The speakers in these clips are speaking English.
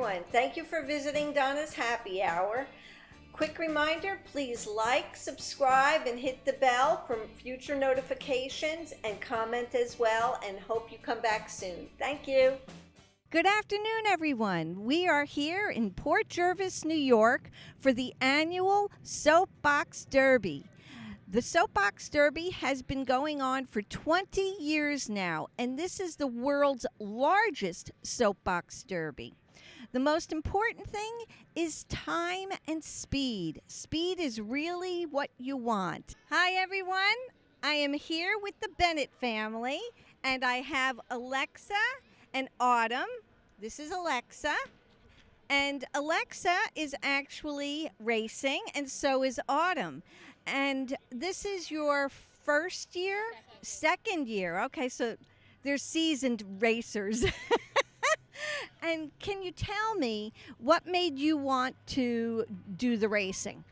everyone. Thank you for visiting Donna's Happy Hour. Quick reminder, please like, subscribe, and hit the bell for future notifications, and comment as well, and hope you come back soon. Thank you. Good afternoon, everyone. We are here in Port Jervis, New York for the annual Soapbox Derby. The Soapbox Derby has been going on for 20 years now, and this is the world's largest soapbox derby. The most important thing is time and speed. Speed is really what you want. Hi, everyone. I am here with the Bennett family, and I have Alexa and Autumn. This is Alexa. And Alexa is actually racing, and so is Autumn. And this is your first year? Second year. Okay, so they're seasoned racers. And can you tell me what made you want to do the racing?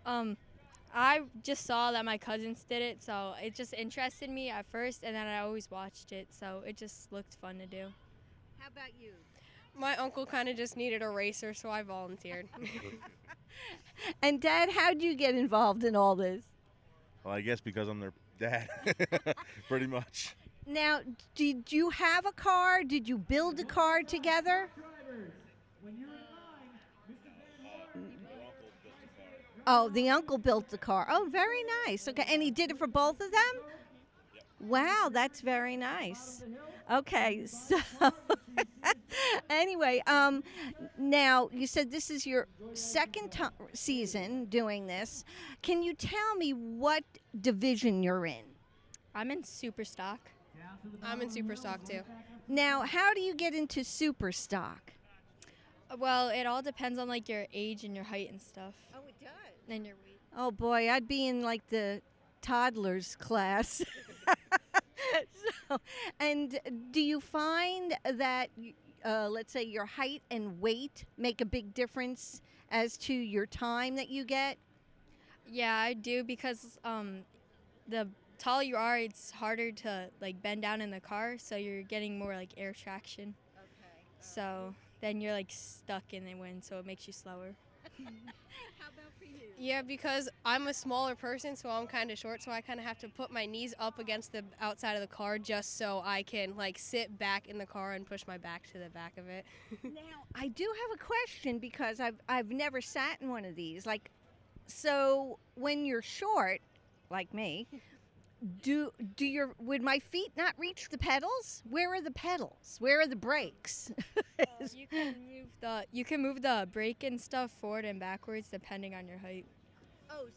I just saw that my cousins did it, so it just interested me at first, and then I always watched it, so it just looked fun to do. How about you? My uncle kind of just needed a racer, so I volunteered. And Dad, how did you get involved in all this? Well, I guess because I'm their dad, pretty much. Now, did you have a car? Did you build a car together? Oh, the uncle built the car. Oh, very nice. Okay, and he did it for both of them? Wow, that's very nice. Okay, so anyway, now you said this is your second season doing this. Can you tell me what division you're in? I'm in super stock. I'm in super stock too. Now, how do you get into super stock? Well, it all depends on like your age and your height and stuff. Oh, it does. And your weight. Oh boy, I'd be in like the toddlers class. And do you find that, let's say, your height and weight make a big difference as to your time that you get? Yeah, I do, because the taller you are, it's harder to like bend down in the car, so you're getting more like air traction. Okay. So then you're like stuck in the wind, so it makes you slower. How about for you? Yeah, because I'm a smaller person, so I'm kind of short, so I kind of have to put my knees up against the outside of the car just so I can like sit back in the car and push my back to the back of it. Now, I do have a question because I've never sat in one of these. Like, so when you're short, like me, would my feet not reach the pedals? Where are the pedals? Where are the brakes? You can move the brake and stuff forward and backwards depending on your height. Oh,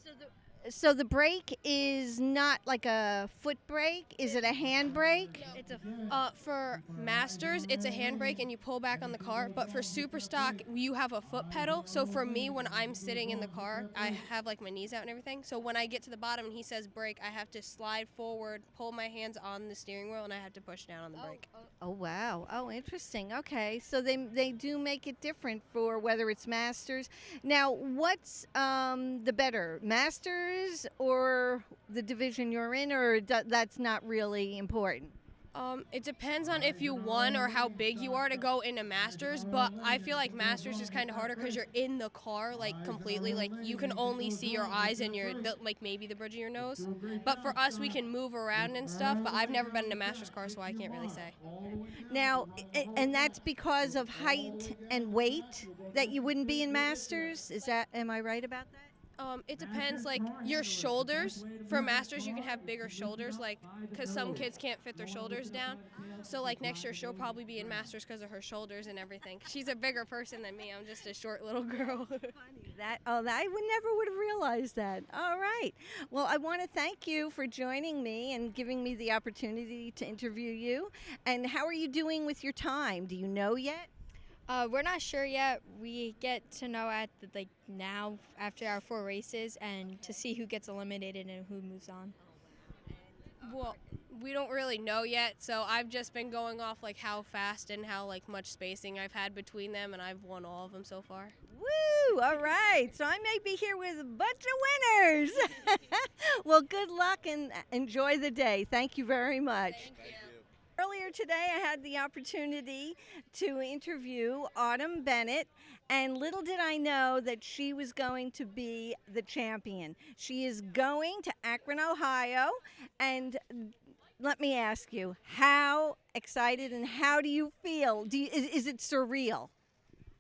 so the brake is not like a foot brake? Is it a hand brake? It's for masters, it's a handbrake and you pull back on the car. But for super stock, you have a foot pedal. So for me, when I'm sitting in the car, I have like my knees out and everything. So when I get to the bottom and he says brake, I have to slide forward, pull my hands on the steering wheel, and I have to push down on the brake. Oh wow. Oh, interesting. Okay, so they do make it different for whether it's masters. Now, what's the better, masters or the division you're in, or that's not really important? It depends on if you won or how big you are to go into Masters, but I feel like Masters is kind of harder because you're in the car, like, completely. Like, you can only see your eyes and like, maybe the bridge of your nose. But for us, we can move around and stuff, but I've never been in a Masters car, so I can't really say. Now, and that's because of height and weight that you wouldn't be in Masters? Am I right about that? It depends, like, your shoulders. For Masters, you can have bigger shoulders, like, because some kids can't fit their shoulders down. So, like, next year, she'll probably be in Masters because of her shoulders and everything. She's a bigger person than me. I'm just a short little girl. I never would have realized that. All right. Well, I want to thank you for joining me and giving me the opportunity to interview you. And how are you doing with your time? Do you know yet? We're not sure yet. We get to know now after our 4 races, and to see who gets eliminated and who moves on. Well, we don't really know yet, so I've just been going off like how fast and how like much spacing I've had between them, and I've won all of them so far. Woo! All right. So I may be here with a bunch of winners. Well, good luck and enjoy the day. Thank you very much. Thank you. Earlier today, I had the opportunity to interview Autumn Bennett, and little did I know that she was going to be the champion. She is going to Akron, Ohio, and let me ask you, how excited and how do you feel? Is it surreal?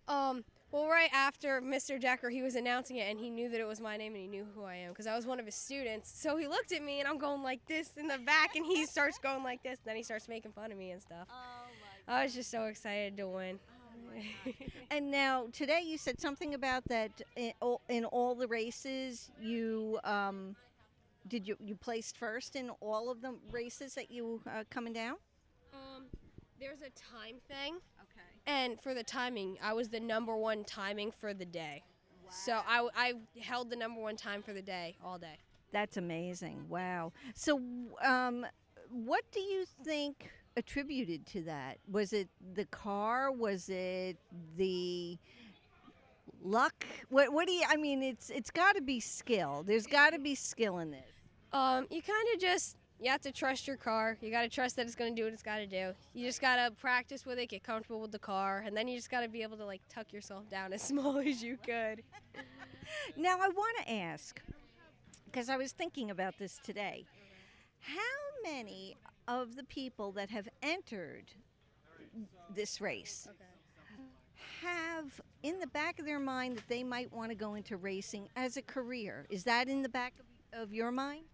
Well, right after Mr. Decker, he was announcing it, and he knew that it was my name, and he knew who I am, because I was one of his students. So he looked at me, and I'm going like this in the back, and he starts going like this. Then he starts making fun of me and stuff. I was just so excited to win. And now, today you said something about that in all the races, you placed first in all of the races that you coming down? There's a time thing. Okay. And for the timing, I was the #1 timing for the day. Wow. So I held the #1 time for the day, all day. That's amazing. Wow. So what do you think attributed to that? Was it the car? Was it the luck? What do you, I mean, it's got to be skill. There's got to be skill in this. You kind of just, you have to trust your car. You got to trust that it's going to do what it's got to do. You just got to practice with it, get comfortable with the car, and then you just got to be able to like tuck yourself down as small as you could. Now I want to ask, because I was thinking about this today, how many of the people that have entered this race have in the back of their mind that they might want to go into racing as a career? Is that in the back of your mind?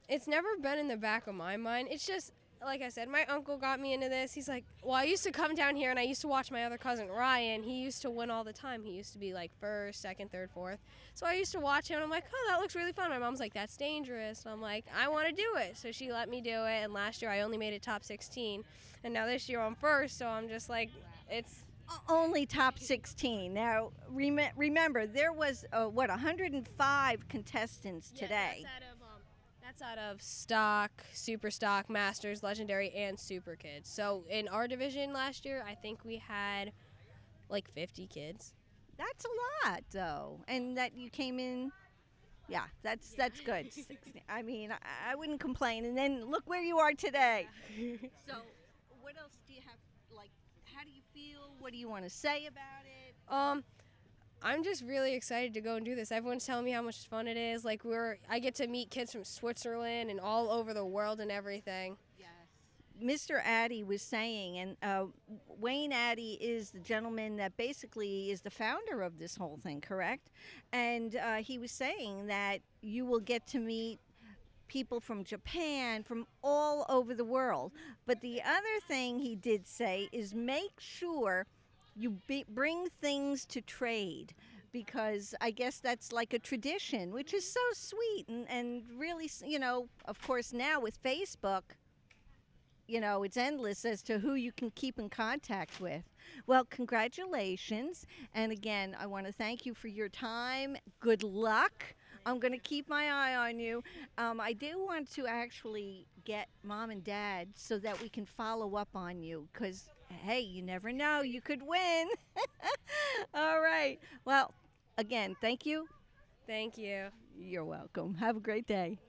It's never been in the back of my mind. It's just, like I said, my uncle got me into this. He's like, well, I used to come down here and I used to watch my other cousin, Ryan. He used to win all the time. He used to be like first, second, third, fourth. So I used to watch him and I'm like, oh, that looks really fun. My mom's like, that's dangerous. And I'm like, I want to do it. So she let me do it. And last year I only made it top 16. And now this year I'm first. So I'm just like, it's... Only top 16. Now, remember, there was, 105 contestants today. Yeah, that's out of stock, super stock, masters, legendary, and super kids. So in our division last year, I think we had like 50 kids. That's a lot, though. And that you came in, yeah, that's good. I mean, I wouldn't complain. And then look where you are today. So what else do you have, like, how do you feel? What do you want to say about it? I'm just really excited to go and do this. Everyone's telling me how much fun it is. Like I get to meet kids from Switzerland and all over the world and everything. Yes. Mr. Addy was saying, and Wayne Addy is the gentleman that basically is the founder of this whole thing, correct? And he was saying that you will get to meet people from Japan, from all over the world. But the other thing he did say is make sure you bring things to trade, because I guess that's like a tradition, which is so sweet and really, of course now with Facebook, it's endless as to who you can keep in contact with. Well, congratulations. And again, I want to thank you for your time. Good luck. I'm going to keep my eye on you. I do want to actually get Mom and Dad so that we can follow up on you, because, hey, you never know. You could win. All right. Well, again, thank you. Thank you. You're welcome. Have a great day.